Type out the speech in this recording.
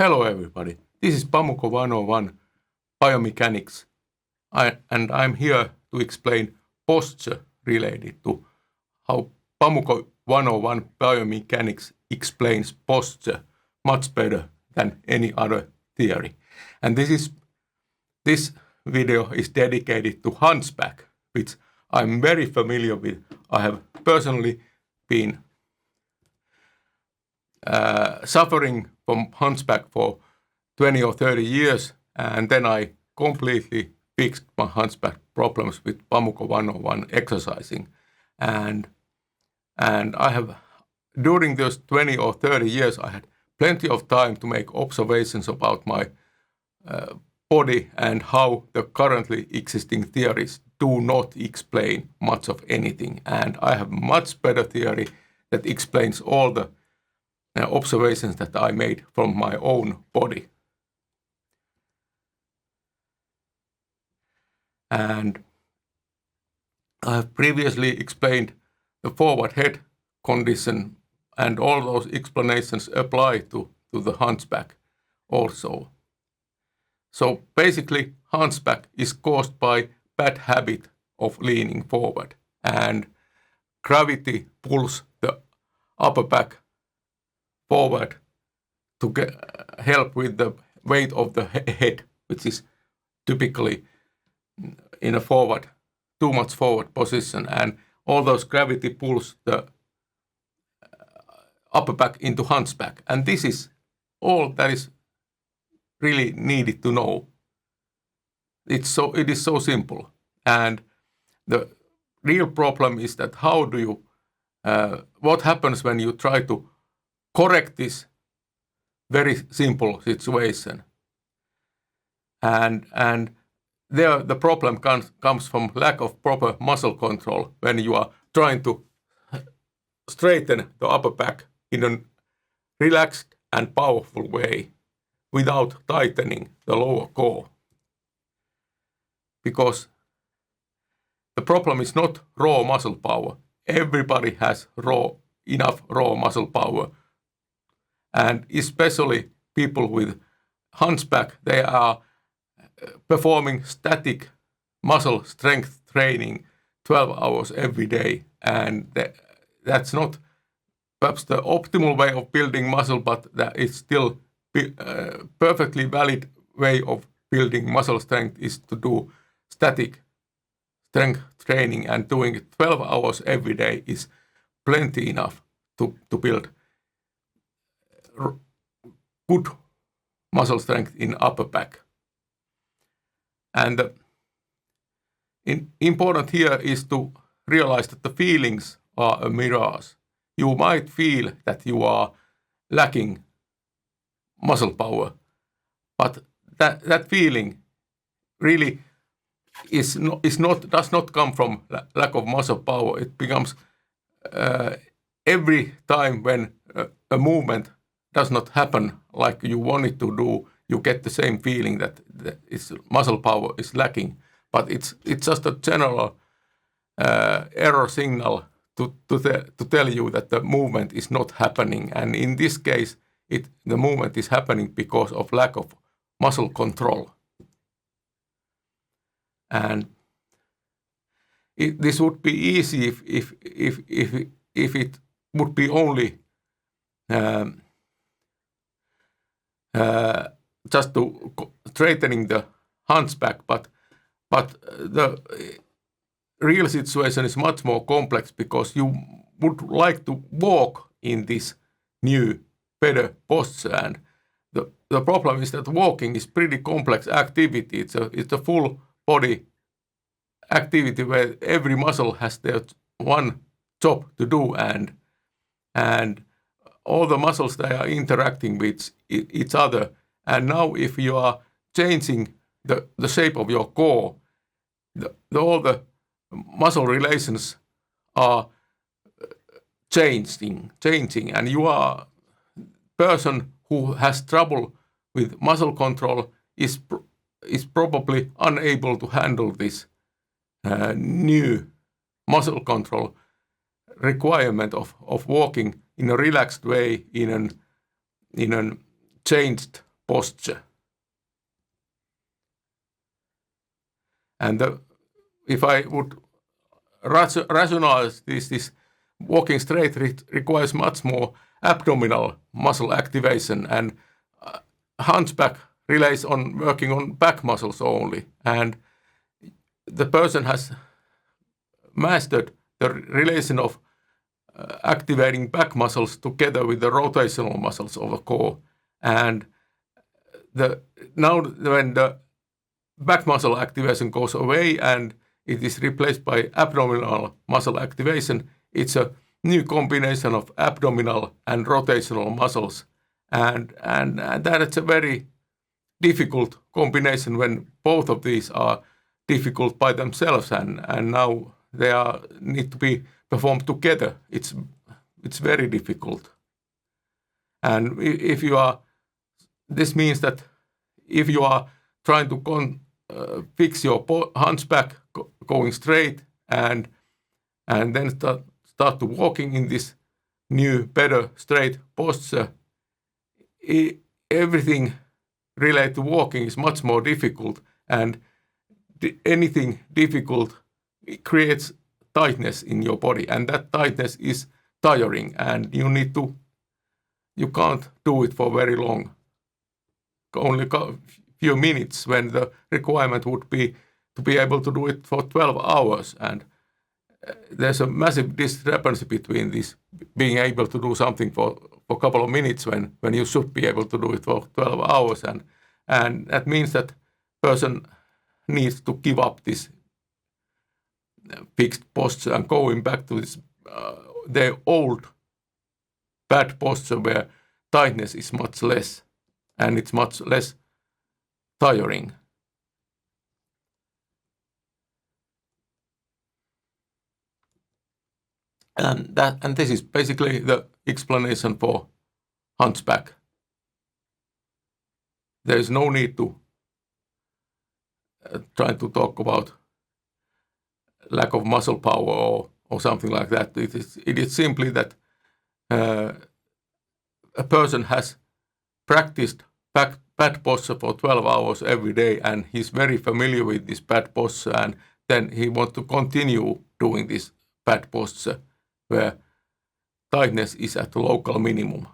Hello everybody, this is Pamuko 101 Biomechanics and I'm here to explain posture related to how Pamuko 101 Biomechanics explains posture much better than any other theory. And this video is dedicated to Hunchback, which I'm very familiar with. I have personally been suffering from Hunchback for 20 or 30 years, and then I completely fixed my Hunchback problems with Pamuko 101 exercising. And I have, during those 20 or 30 years, I had plenty of time to make observations about my body and how the currently existing theories do not explain much of anything. And I have much better theory that explains all the observations that I made from my own body. And I have previously explained the forward head condition, and all those explanations apply to the Hunchback also. So basically, Hunchback is caused by bad habit of leaning forward, and gravity pulls the upper back forward to help with the weight of the head, which is typically in a too much forward position, and all those gravity pulls the upper back into Hunchback. And this is all that is really needed to know. It is so simple. And the real problem is that how do you, what happens when you try to correct this very simple situation? And there the problem comes from lack of proper muscle control when you are trying to straighten the upper back in a relaxed and powerful way without tightening the lower core. Because the problem is not raw muscle power. Everybody has enough raw muscle power. And especially people with Hunchback, they are performing static muscle strength training 12 hours every day. And that's not perhaps the optimal way of building muscle, but that is still perfectly valid way of building muscle strength is to do static strength training, and doing it 12 hours every day is plenty enough to build good muscle strength in upper back. And important here is to realize that the feelings are a mirage. You might feel that you are lacking muscle power, but that feeling really does not come from lack of muscle power. It becomes every time when a movement does not happen like you want it to do, you get the same feeling that muscle power is lacking. But it's just a general error signal to tell you that the movement is not happening. And in this case, the movement is happening because of lack of muscle control. And this would be easy if it would be only just to straightening the Hunchback, but the real situation is much more complex, because you would like to walk in this new, better posture. And the problem is that walking is pretty complex activity. It's a full body activity where every muscle has their one job to do, and all the muscles, they are interacting with each other. And now if you are changing the shape of your core, all the muscle relations are changing, and you are person who has trouble with muscle control is probably unable to handle this new muscle control requirement of walking in a relaxed way in a changed posture. And if I would rationalize this walking straight requires much more abdominal muscle activation, and Hunchback relies on working on back muscles only. And the person has mastered the relation of activating back muscles together with the rotational muscles of the core. And now when the back muscle activation goes away and it is replaced by abdominal muscle activation, it's a new combination of abdominal and rotational muscles. And that is a very difficult combination when both of these are difficult by themselves, and now they need to be performed together. It's very difficult. And this means that if you are trying to fix your hunchback going straight and then start to walking in this new, better, straight posture, everything related to walking is much more difficult, and anything difficult, it creates tightness in your body, and that tightness is tiring, and you can't do it for very long. Only a few minutes, when the requirement would be to be able to do it for 12 hours. And there's a massive discrepancy between this being able to do something for a couple of minutes when you should be able to do it for 12 hours. And that means that person needs to give up this fixed posture and going back to this their old bad posture where tightness is much less and it's much less tiring. And this is basically the explanation for Hunchback. There is no need to try to talk about lack of muscle power or something like that. It is simply that a person has practiced bad posture for 12 hours every day, and he's very familiar with this bad posture, and then he wants to continue doing this bad posture where tightness is at the local minimum.